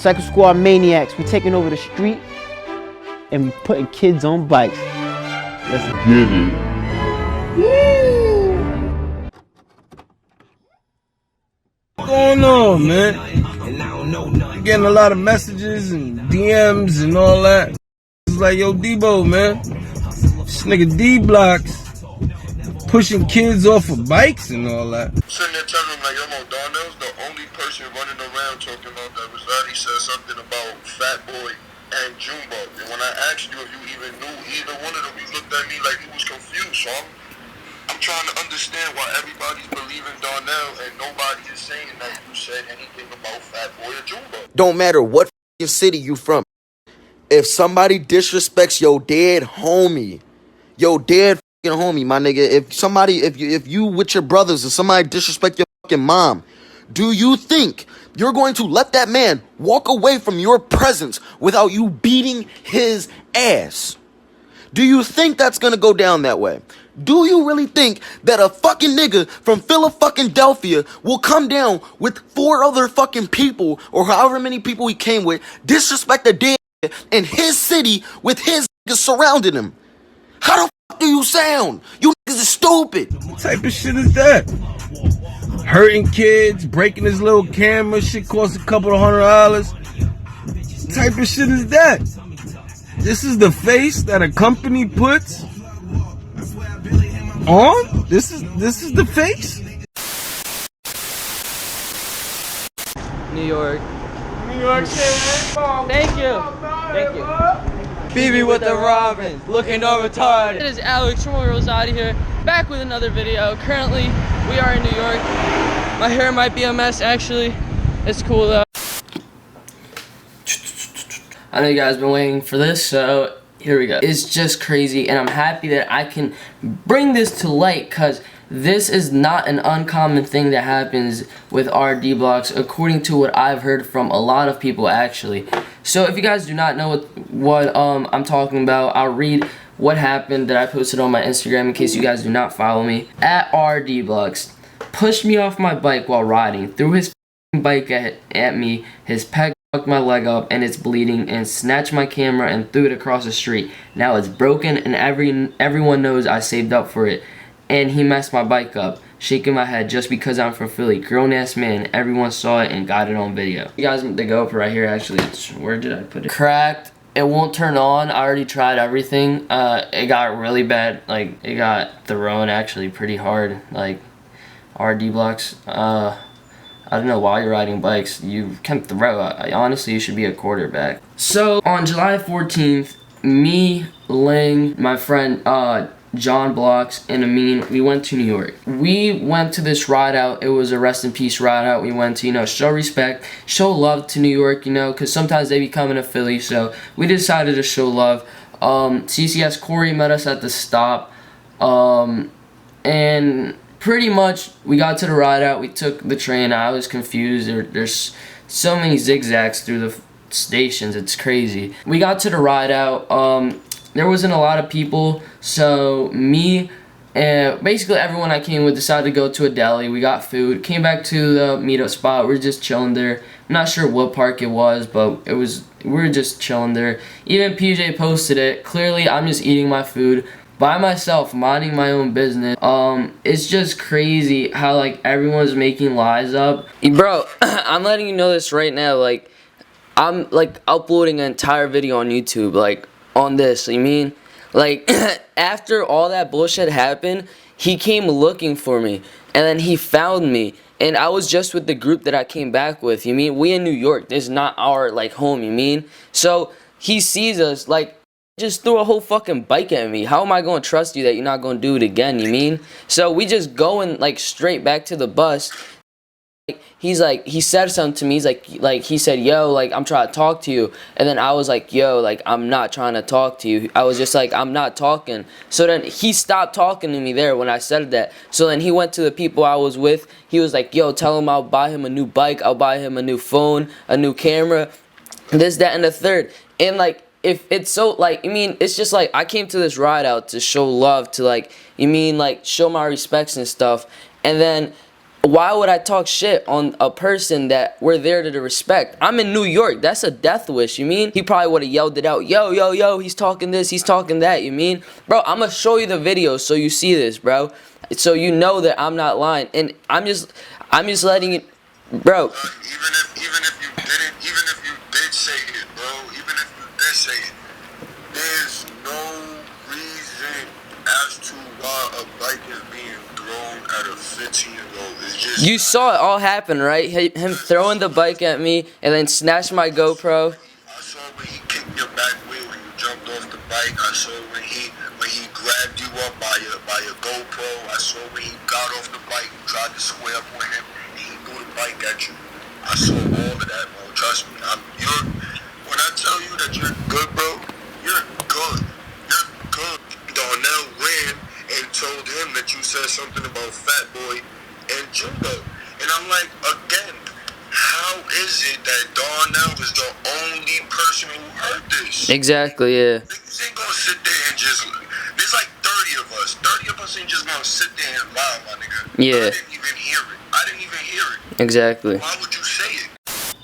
Cycle Squad maniacs. We taking over the street and we putting kids on bikes. Let's get it. Woo! What's going on, man? I'm getting a lot of messages and DMs and all that. It's like, yo, Debo, man. This nigga D-Blocks pushing kids off of bikes and all that. Sitting there telling him, like, yo, Darnell's the only person running around talking about that. Rosati said something about Fat Boy and Jumbo. And when I asked you if you even knew either one of them, you looked at me like you was confused. So I'm trying to understand why everybody's believing Darnell and nobody is saying that you said anything about Fat Boy or Jumbo. Don't matter what city you from. If somebody disrespects your dead homie, homie, my nigga, if you with your brothers and somebody disrespect your fucking mom, do you think you're going to let that man walk away from your presence without you beating his ass? Do you think that's gonna go down that way? Do you really think that a fucking nigga from Philadelphia will come down with 4 other fucking people, or however many people he came with, disrespect a dead in his city with his niggas surrounding him? How the fuck do you sound? You niggas is stupid. What type of shit is that? Hurting kids, breaking his little camera, shit costs a couple of $100. What type of shit is that? This is the face that a company puts on? This is the face? New York. New York City. Thank you. Thank you. BB with the Robins, looking all retarded. It is Alex from Rosati here, back with another video. Currently, we are in New York. My hair might be a mess, actually. It's cool though. I know you guys have been waiting for this, so here we go. It's just crazy, and I'm happy that I can bring this to light, because this is not an uncommon thing that happens with RRDBLOCKS, according to what I've heard from a lot of people, actually. So if you guys do not know what I'm talking about, I'll read what happened that I posted on my Instagram in case you guys do not follow me. At RRDBLOCKS pushed me off my bike while riding, threw his bike at me, his peg fucked my leg up and it's bleeding, and snatched my camera and threw it across the street. Now it's broken and everyone knows I saved up for it. And he messed my bike up, shaking my head just because I'm from Philly. Grown ass man, everyone saw it and got it on video. You guys, the GoPro right here, actually, where did I put it? Cracked. It won't turn on. I already tried everything. It got really bad. Like, it got thrown actually pretty hard. Like, RRDBLOCKS. I don't know why you're riding bikes. You can throw. Honestly, you should be a quarterback. So on July 14th, me, Ling, my friend John Blocks, and Amin, we went to New York. We went to this ride out. It was a rest in peace ride out. We went to, you know, show respect, show love to New York, you know, because sometimes they be coming to Philly. So we decided to show love. CCS Corey met us at the stop, and pretty much we got to the ride out. We took the train. I was confused. There's so many zigzags through the stations. It's crazy. We got to the ride out. There wasn't a lot of people, so me and basically everyone I came with decided to go to a deli. We got food, came back to the meetup spot. We were just chilling there. I'm not sure what park it was, but we were just chilling there. Even PJ posted it. Clearly, I'm just eating my food by myself, minding my own business. It's just crazy how, like, everyone's making lies up. Bro, I'm letting you know this right now. Like, I'm, like, uploading an entire video on YouTube, like, on this, you mean? Like, after all that bullshit happened, he came looking for me, and then he found me, and I was just with the group that I came back with, you mean? We in New York, this is not our, like, home, you mean? So, he sees us, like, just threw a whole fucking bike at me. How am I going to trust you that you're not going to do it again, you mean? So, we just going, like, straight back to the bus. He's like, he said something to me. He's like he said, yo, like, I'm trying to talk to you. And then I was like, yo, like, I'm not trying to talk to you. I was just like, I'm not talking. So then he stopped talking to me there when I said that. So then he went to the people I was with. He was like, yo, tell him I'll buy him a new bike. I'll buy him a new phone, a new camera, this, that, and the third. And, like, if it's so, like, I mean, it's just like, I came to this ride out to show love, to, like, you mean, like, show my respects and stuff. And then Why would I talk shit on a person that we're there to respect? I'm in New York. That's a death wish, you mean? He probably would have yelled it out. Yo, yo, yo, he's talking this, he's talking that, you mean? Bro, I'm gonna show you the video so you see this, bro. So you know that I'm not lying. And I'm just letting it, bro. Even if you did say it, bro, even if you did say it, there's no reason as to why a bike is being thrown at a 15-year-old. It's just You saw it all happen, right? Him throwing the bike at me and then snatched my GoPro. I saw when he kicked your back wheel when you jumped off the bike. I saw when he grabbed you up by your GoPro. I saw when he got off the bike and tried to square up with him and he threw the bike at you. I saw all of that, bro. Trust me. When I tell you that you're good, bro, you're good. You're good. Darnell ran and told him that you said something about Fat Boy and Jumbo. And I'm like, again, how is it that Darnell is the only person who heard this? Exactly, yeah. Niggas ain't gonna sit there and just, there's like 30 of us. 30 of us ain't just gonna sit there and lie, my nigga. Yeah. I didn't even hear it. Exactly. Why would you say it?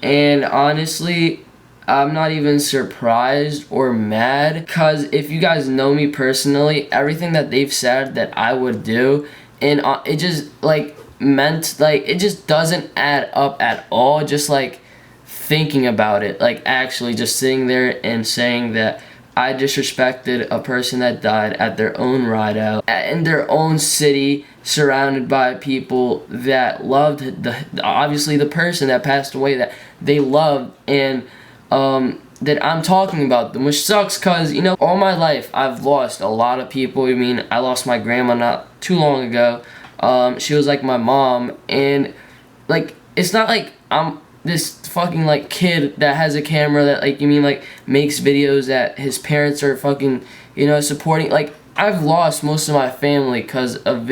And honestly, I'm not even surprised or mad, because if you guys know me personally, everything that they've said that I would do, and it just like meant, like, it just doesn't add up at all. Just like thinking about it, like actually just sitting there and saying that I disrespected a person that died at their own ride out in their own city, surrounded by people that loved obviously the person that passed away that they loved, and that I'm talking about them, which sucks because, you know, all my life I've lost a lot of people. I mean, I lost my grandma not too long ago. She was like my mom, and like it's not like I'm this fucking like kid that has a camera that, like, you mean, like makes videos that his parents are fucking, you know, supporting. Like, I've lost most of my family because of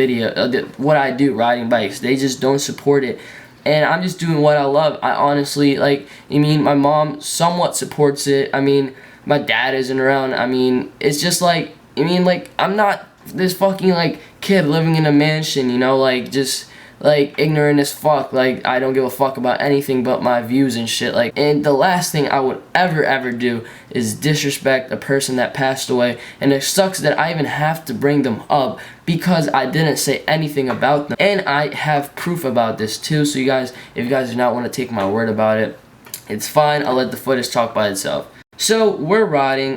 what I do, riding bikes. They just don't support it, and I'm just doing what I love. I honestly, like, you mean, my mom somewhat supports it. I mean, my dad isn't around. I mean, it's just like, I mean, like, I'm not this fucking like kid living in a mansion, you know, like just like ignorant as fuck. Like, I don't give a fuck about anything but my views and shit. Like, and the last thing I would ever do is disrespect a person that passed away. And it sucks that I even have to bring them up because I didn't say anything about them, and I have proof about this too. So you guys, if you guys do not want to take my word about it, it's fine. I'll let the footage talk by itself. So we're riding,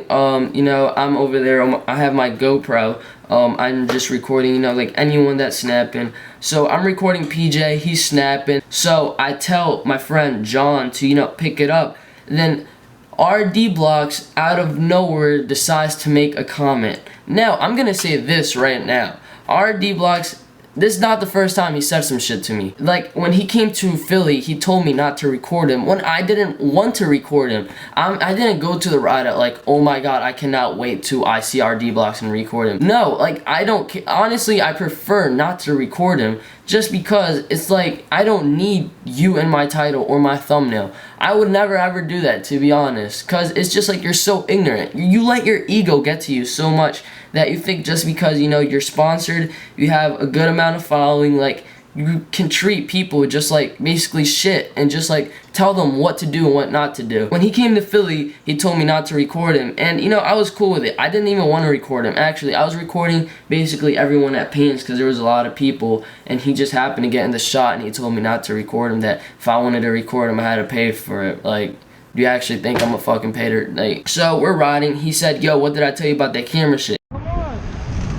you know, I'm over there, I have my GoPro, I'm just recording, you know, like anyone that's snapping. So I'm recording PJ, he's snapping, so I tell my friend John to, you know, pick it up. Then RRDBLOCKS out of nowhere decides to make a comment. Now, I'm gonna say this right now. RRDBLOCKS, this is not the first time he said some shit to me. Like, when he came to Philly, he told me not to record him when I didn't want to record him. I didn't go to the ride out like, oh my god, I cannot wait till I see RRDBLOCKS and record him. No, like, I don't, honestly, I prefer not to record him just because it's like, I don't need you in my title or my thumbnail. I would never ever do that, to be honest, because it's just like, you're so ignorant. You let your ego get to you so much that you think just because, you know, you're sponsored, you have a good amount of following, like, you can treat people just like basically shit and just like tell them what to do and what not to do. When he came to Philly, he told me not to record him, and, you know, I was cool with it. I didn't even want to record him. Actually, I was recording basically everyone at Payne's because there was a lot of people, and he just happened to get in the shot, and he told me not to record him, that if I wanted to record him, I had to pay for it. Like, do you actually think I'm a fucking payer? Like, so we're riding. He said, yo, what did I tell you about that camera shit? Come on.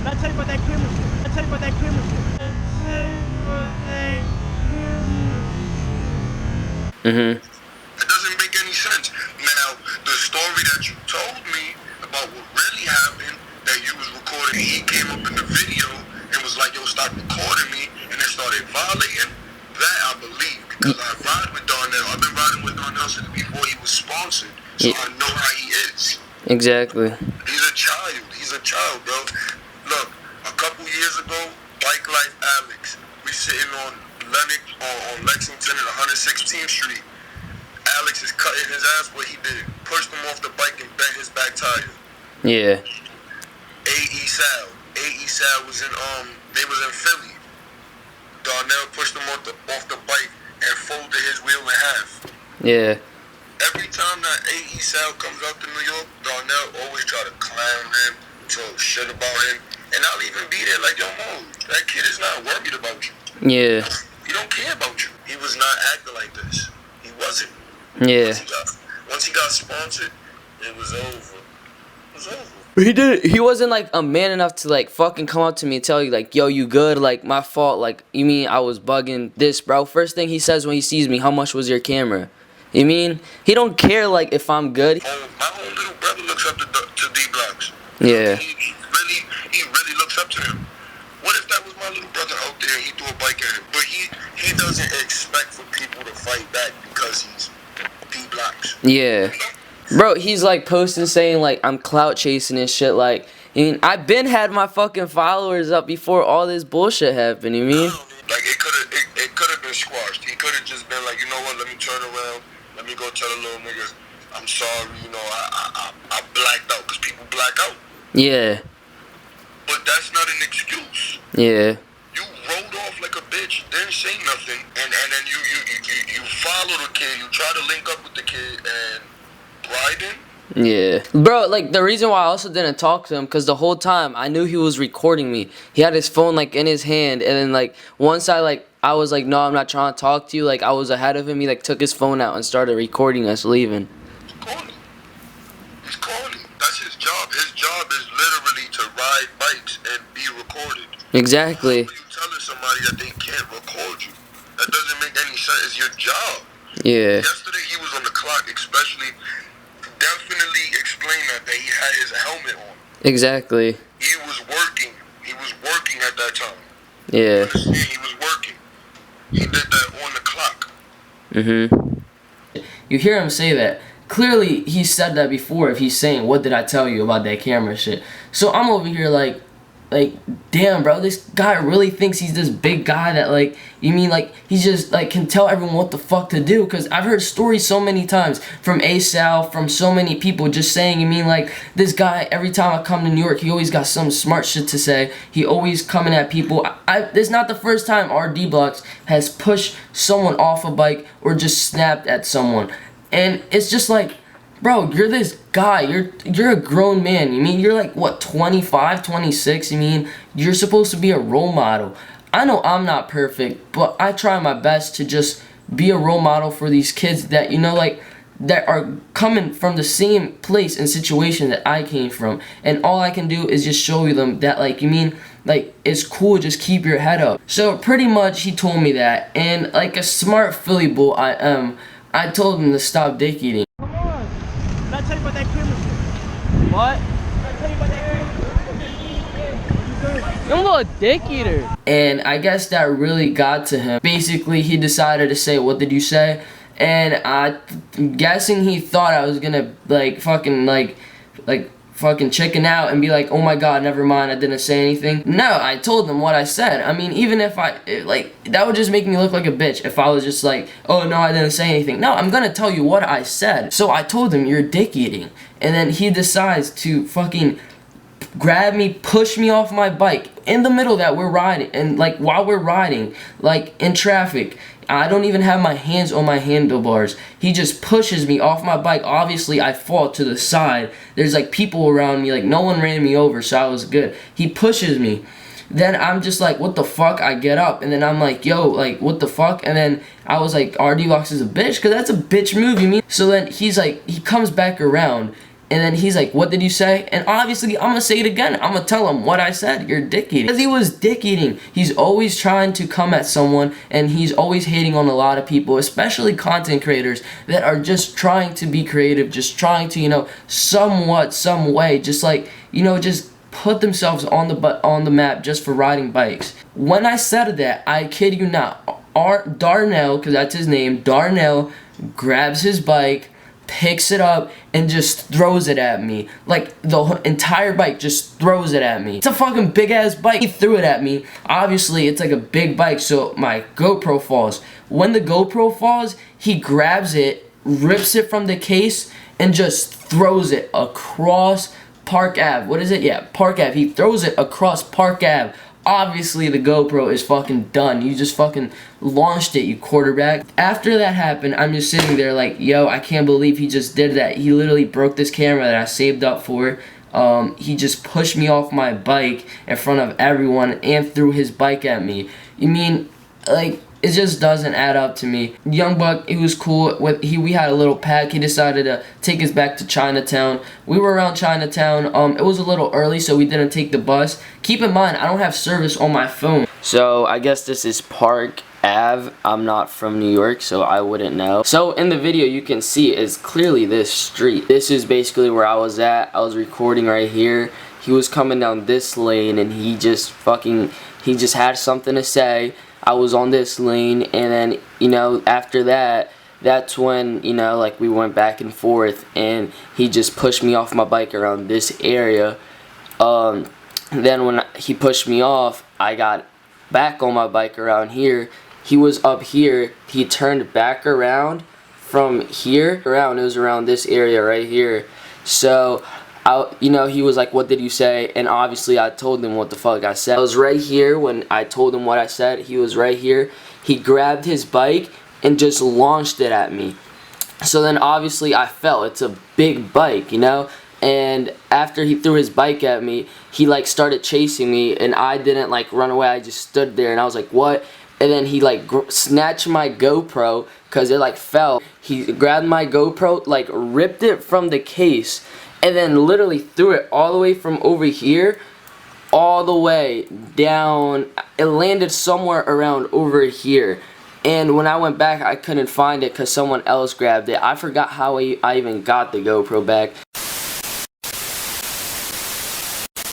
Let's tell you about that camera shit. Let's tell you about that camera shit. Mm-hmm. It doesn't make any sense. Now, the story that you told me about what really happened, that you was recording, he came up in the video and was like, yo, stop recording me, and then started violating, that I believe, because I ride with Darnell. I've been riding with Darnell since before he was sponsored, so I know how he is. Exactly. He's a child, bro. Look, a couple years ago, Bike Life Alex, we sitting on Lennox on Lexington and 116th Street. Alex is cutting his ass. What he did, pushed him off the bike and bent his back tire. Yeah. AE Sal was in they was in Philly. Darnell pushed him off the bike and folded his wheel in half. Yeah. Every time that AE Sal comes out to New York, Darnell always try to clown him, talk shit about him, and I'll even be there like, yo, Mo, that kid is not worried about you. Yeah. He don't care about you. He was not acting like this. He wasn't. Yeah. Once he got sponsored, it was over. It was over. But he wasn't like a man enough to like fucking come up to me and tell you like, yo, you good? Like, my fault. Like, you mean I was bugging this, bro? First thing he says when he sees me, how much was your camera? You mean he don't care like if I'm good? My own little brother looks up to D-Blocks. Yeah. He really looks up to him. What if that was my little brother out there and he threw a bike at him? But he doesn't expect for people to fight back because he's D-Blocks. Yeah. Bro, he's like posting saying like I'm clout chasing and shit. Like, I mean, I've been had my fucking followers up before all this bullshit happened. You mean? Like it could have been squashed. He could have just been like, you know what? Let me turn around. Let me go tell the little niggas, I'm sorry. You know, I blacked out because people black out. Yeah. But that's not an excuse. Yeah. You rolled off like a bitch, didn't say nothing, and then you follow the kid. You try to link up with the kid and ride him. Yeah. Bro, like, the reason why I also didn't talk to him, because the whole time I knew he was recording me. He had his phone, like, in his hand, and then, like, once I was like, no, I'm not trying to talk to you, like, I was ahead of him, he, like, took his phone out and started recording us leaving. He's corny. He's corny. That's his job. His job is literally to ride bikes and be recorded. Exactly. How are you telling somebody that they can't record you? That doesn't make any sense. It's your job. Yeah. Yesterday he was on the clock, especially. Definitely explain that he had his helmet on. Exactly. He was working. He was working at that time. Yeah. Understand? He was working. He did that on the clock. You hear him say that. Clearly, he said that before if he's saying, what did I tell you about that camera shit? So I'm over here like, damn, bro, this guy really thinks he's this big guy that, like, you mean, like, he just, like, can tell everyone what the fuck to do, because I've heard stories so many times from ASAL, from so many people just saying, you mean, like, this guy, every time I come to New York, he always got some smart shit to say, he always coming at people. This is not the first time RRDBLOCKS has pushed someone off a bike or just snapped at someone, and it's just like, bro, you're this guy, you're a grown man, you mean, you're like, what, 25, 26, you mean, you're supposed to be a role model. I know I'm not perfect, but I try my best to just be a role model for these kids that, you know, like, that are coming from the same place and situation that I came from, and all I can do is just show them that, like, you mean, like, it's cool, just keep your head up. So, pretty much, he told me that, and like a smart Philly bull I am, I told him to stop dick eating. Did I tell you about that criminal shit? What? Did I tell you about that criminal? I'm a little dick eater. And I guess that really got to him. Basically, he decided to say, what did you say? And I'm guessing he thought I was gonna, like, fucking chicken out and be like, oh my god, never mind, I didn't say anything. No, I told them what I said. I mean, even if that would just make me look like a bitch if I was just like, oh no, I didn't say anything. No, I'm gonna tell you what I said. So I told him, you're dick eating. And then he decides to fucking grab me, push me off my bike in the middle that we're riding, and like while we're riding, like in traffic. I don't even have my hands on my handlebars. He just pushes me off my bike. Obviously, I fall to the side. There's like people around me, like no one ran me over, so I was good. He pushes me. Then I'm just like, what the fuck? I get up, and then I'm like, yo, like, what the fuck? And then I was like, RRDBLOCKS is a bitch, because that's a bitch move, you mean? So then he's like, he comes back around, and then he's like, what did you say? And obviously, I'm gonna say it again. I'm gonna tell him what I said. You're dick eating. Because he was dick eating. He's always trying to come at someone, and he's always hating on a lot of people, especially content creators that are just trying to be creative, just trying to, you know, somewhat, some way, just like, you know, just put themselves on the map just for riding bikes. When I said that, I kid you not, Darnell, because that's his name, Darnell grabs his bike, picks it up, and just throws it at me. Like, the entire bike just throws it at me. It's a fucking big ass bike. He threw it at me. Obviously, it's like a big bike, so my GoPro falls. When the GoPro falls, he grabs it, rips it from the case, and just throws it across Park Ave. What is it? Yeah, Park Ave. He throws it across Park Ave obviously the GoPro is fucking done. You just fucking launched it, you quarterback. After that happened, I'm just sitting there like, yo, I can't believe he just did that. He literally broke this camera that I saved up for. He just pushed me off my bike in front of everyone and threw his bike at me. You mean, like, it just doesn't add up to me. Young Buck, he was cool. We had a little pack. He decided to take us back to Chinatown. We were around Chinatown. It was a little early, so we didn't take the bus. Keep in mind, I don't have service on my phone. So I guess this is Park Ave. I'm not from New York, so I wouldn't know. So in the video, you can see is clearly this street. This is basically where I was at. I was recording right here. He was coming down this lane, and he just had something to say. I was on this lane, and then, you know, after that, that's when, you know, like, we went back and forth, and he just pushed me off my bike around this area. Then when he pushed me off, I got back on my bike around here. He was up here. He turned back around from here around. It was around this area right here. So you know, he was like, what did you say? And obviously I told him what the fuck I said. I was right here when I told him what I said. He was right here. He grabbed his bike and just launched it at me. So then obviously I fell. It's a big bike, you know? And after he threw his bike at me, he like started chasing me, and I didn't like run away. I just stood there, and I was like, what? And then he like snatched my GoPro because it like fell. He grabbed my GoPro, like ripped it from the case, and then literally threw it all the way from over here all the way down. It landed somewhere around over here, and when I went back, I couldn't find it because someone else grabbed it. I forgot how I even got the GoPro back.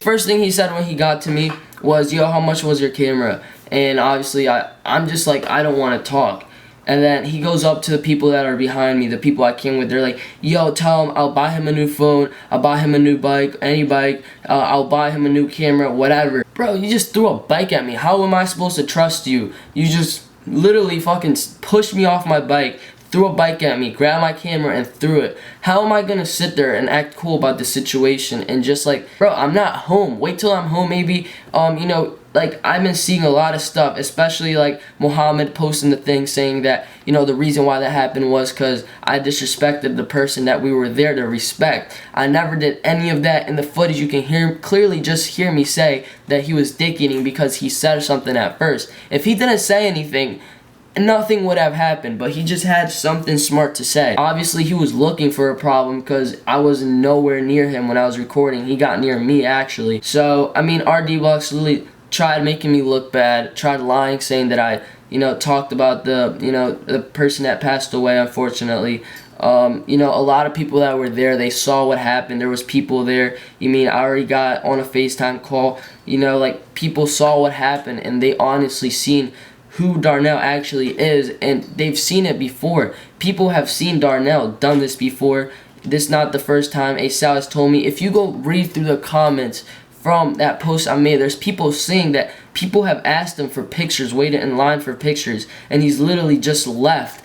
First thing he said when he got to me was, yo, how much was your camera? And obviously I'm just like, I don't want to talk. And then he goes up to the people that are behind me, the people I came with. They're like, yo, tell him I'll buy him a new phone, I'll buy him a new bike, any bike, I'll buy him a new camera, whatever. Bro, you just threw a bike at me. How am I supposed to trust you? You just literally fucking pushed me off my bike, threw a bike at me, grabbed my camera, and threw it. How am I gonna sit there and act cool about the situation and just like, bro, I'm not home. Wait till I'm home, maybe. You know, like, I've been seeing a lot of stuff, especially like Muhammad posting the thing saying that, you know, the reason why that happened was because I disrespected the person that we were there to respect. I never did any of that. In the footage, you can clearly just hear me say that he was dick eating because he said something at first. If he didn't say anything, nothing would have happened, but he just had something smart to say. Obviously, he was looking for a problem because I was nowhere near him when I was recording. He got near me, actually. So, I mean, RRDBLOCKS really tried making me look bad, tried lying, saying that I, you know, talked about the, you know, the person that passed away, unfortunately. You know, a lot of people that were there, they saw what happened. There was people there. You mean, I already got on a FaceTime call. You know, like, people saw what happened, and they honestly seen who Darnell actually is, and they've seen it before. People have seen Darnell done this before. This is not the first time. Sal has told me, if you go read through the comments from that post I made, there's people saying that people have asked him for pictures, waited in line for pictures, and he's literally just left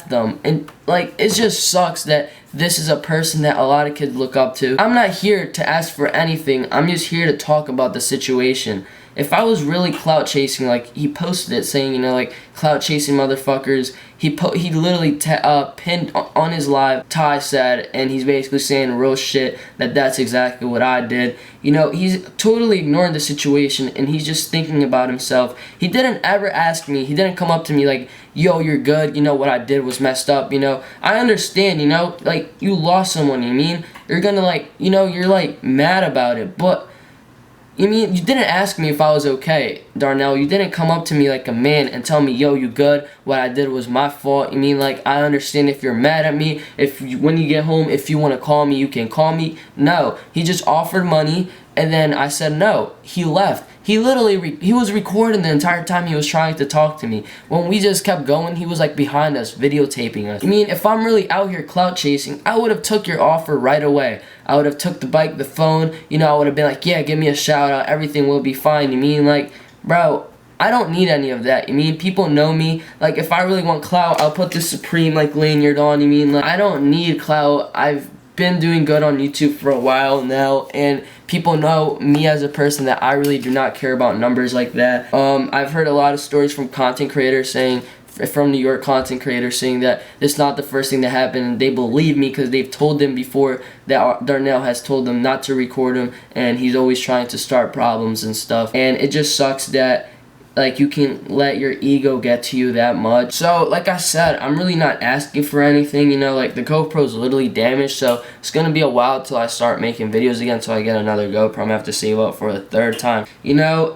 them. And like, it just sucks that this is a person that a lot of kids look up to. I'm not here to ask for anything. I'm just here to talk about the situation. If I was really clout chasing, like he posted it saying, you know, like, clout chasing motherfuckers, he literally pinned on his live, Ty said, and he's basically saying real shit that that's exactly what I did. You know, he's totally ignoring the situation, and he's just thinking about himself. He didn't ever ask me, he didn't come up to me like, yo, you're good, you know, what I did was messed up, you know. I understand, you know, like, you lost someone, you mean, you're gonna, like, you know, you're like mad about it, but you mean, you didn't ask me if I was okay, Darnell. You didn't come up to me like a man and tell me, yo, you good, what I did was my fault. You mean, like, I understand if you're mad at me, when you get home, if you want to call me, you can call me. No, he just offered money, and then I said no. He left. He literally, he was recording the entire time he was trying to talk to me. When we just kept going, he was like behind us, videotaping us. I mean, if I'm really out here clout chasing, I would have took your offer right away. I would have took the bike, the phone, you know, I would have been like, yeah, give me a shout out, everything will be fine. You mean, like, bro, I don't need any of that. You mean, people know me. Like, if I really want clout, I'll put the Supreme, like, lanyard on. You mean, like, I don't need clout. I've been doing good on YouTube for a while now, and people know me as a person that I really do not care about numbers like that. I've heard a lot of stories from content creators saying, from New York content creators saying that it's not the first thing that happened, and they believe me because they've told them before that Darnell has told them not to record him, and he's always trying to start problems and stuff. And it just sucks that like you can let your ego get to you that much. So like I said, I'm really not asking for anything, you know, like the GoPro's literally damaged, so it's gonna be a while till I start making videos again, till I get another GoPro. I'm gonna have to save up for a third time. You know,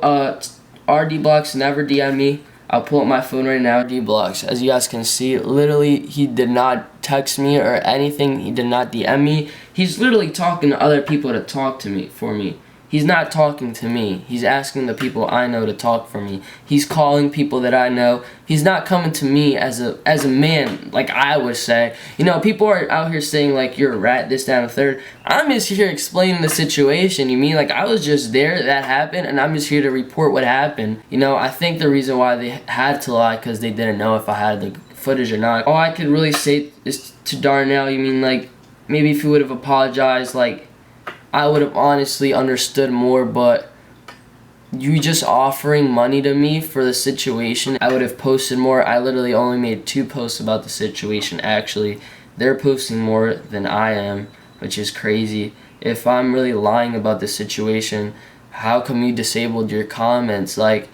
RRDBLOCKS never DM me. I'll pull up my phone right now. RRDBLOCKS, as you guys can see, literally he did not text me or anything. He did not DM me. He's literally talking to other people to talk to me for me. He's not talking to me. He's asking the people I know to talk for me. He's calling people that I know. He's not coming to me as a man, like I would say. You know, people are out here saying like you're a rat, this, that, and the third. I'm just here explaining the situation. You mean like I was just there, that happened, and I'm just here to report what happened. You know, I think the reason why they had to lie because they didn't know if I had the footage or not. All I could really say is to Darnell, you mean like maybe if he would have apologized, like I would have honestly understood more, but you just offering money to me for the situation, I would have posted more. I literally only made 2 posts about the situation, actually. They're posting more than I am, which is crazy. If I'm really lying about the situation, how come you disabled your comments? Like,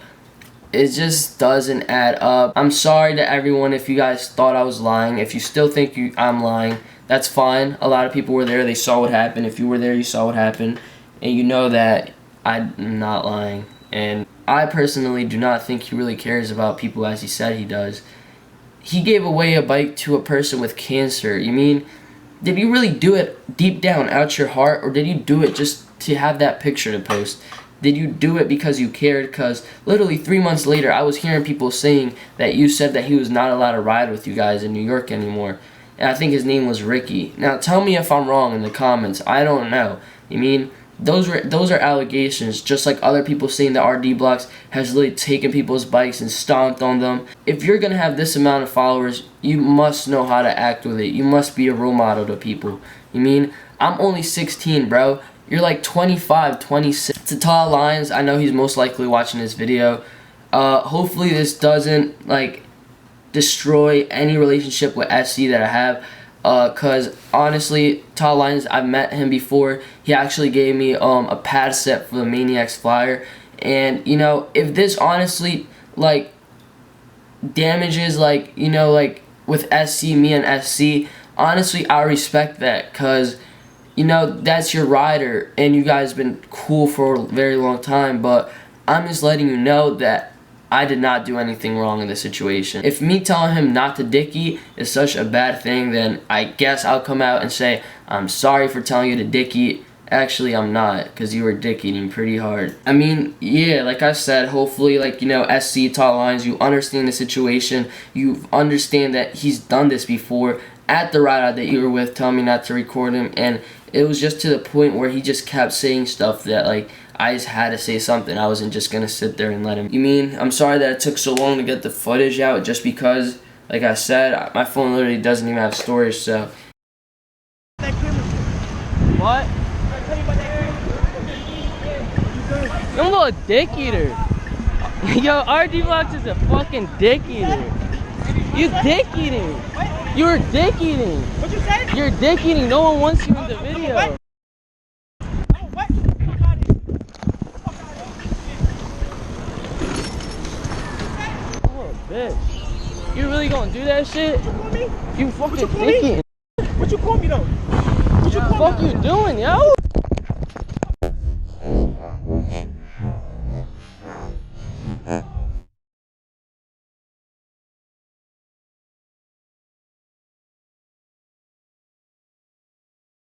it just doesn't add up. I'm sorry to everyone if you guys thought I was lying. If you still think I'm lying, that's fine. A lot of people were there. They saw what happened. If you were there, you saw what happened. And you know that I'm not lying. And I personally do not think he really cares about people as he said he does. He gave away a bike to a person with cancer. You mean, did you really do it deep down out your heart, or did you do it just to have that picture to post? Did you do it because you cared? Because literally 3 months later, I was hearing people saying that you said that he was not allowed to ride with you guys in New York anymore. And I think his name was Ricky. Now tell me if I'm wrong in the comments. I don't know. You mean, those are allegations, just like other people saying that RRDBLOCKS has literally taken people's bikes and stomped on them. If you're going to have this amount of followers, you must know how to act with it. You must be a role model to people. You mean, I'm only 16, bro. You're like 25, 26. To Tall Lines, I know he's most likely watching this video. Hopefully this doesn't like destroy any relationship with SC that I have. Cause honestly, Tall Lines, I've met him before. He actually gave me a pad set for the Maniacs Flyer. And you know, if this honestly like damages like, you know, like with SC, me and SC, honestly I respect that, cause you know, that's your rider, and you guys have been cool for a very long time, but I'm just letting you know that I did not do anything wrong in this situation. If me telling him not to dickie is such a bad thing, then I guess I'll come out and say, I'm sorry for telling you to dickie. Actually, I'm not, because you were dickieing pretty hard. I mean, yeah, like I said, hopefully, like, you know, SC, Tall Lines, you understand the situation. You understand that he's done this before at the ride out that you were with, telling me not to record him, and it was just to the point where he just kept saying stuff that, like, I just had to say something. I wasn't just gonna sit there and let him. You mean, I'm sorry that it took so long to get the footage out, just because, like I said, my phone literally doesn't even have storage, so. What? You're a little dick eater. Yo, RRDBLOCKS is a fucking dick eater. You dick eating. You're dick eating. What you say? You're dick eating. No one wants you in the video. What? Oh, bitch. You really gonna do that shit? What you call me? You fucking What you call dick me? eating. What you call me though? What you call me? What the fuck you doing, yo?